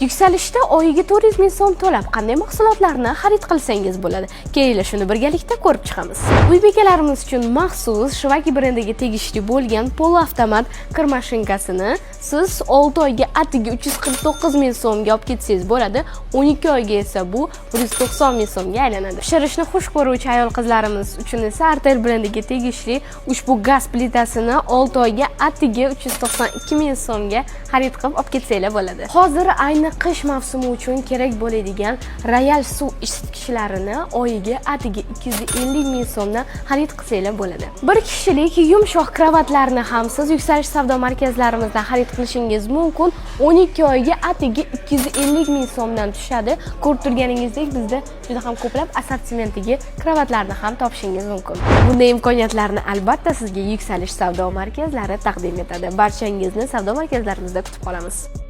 Yuksalishda oyiga 400 ming so'm to'lab qanday mahsulotlarni xarid qilsangiz bo'ladi? Keling, shuni birgalikda ko'rib chiqamiz. Uy bekalarimiz uchun maxsus Shivaki brendiga tegishli bo'lgan poloavtomat kir mashinkasini siz 6 oyga atiga 349 ming so'mga olib ketsangiz bo'ladi. 12 oyga esa bu 190 ming so'mga aylanadi. Pishirishni xush ko'ruvchi ayol qizlarimiz uchun esa Artel brendiga tegishli ushbu gaz plitasini 6 oyga atiga 392 ming so'mga xarid qilib olib ketsanglar bo'ladi. Hozir ayni qish mavsumi uchun kerak bo'ladigan Royal suv isitgichlarini oyiga atiga 250 ming so'mdan xarid qilsanglar bo'ladi. Bir kishilik yumshoq kravatlarni ham siz Yuksalish savdo markazlarimizdan xarid qilishingiz mumkin. 12 oyga atiga 250 ming so'mdan tushadi. Ko'rib turganingizdek, bizda juda ham ko'plab assortimentdagi kravatlarni ham topishingiz mumkin. Bunday imkoniyatlarni albatta sizga Yuksalish savdo markazlari taqdim etadi. Barchangizni savdo markazlarimizda kutib qolamiz.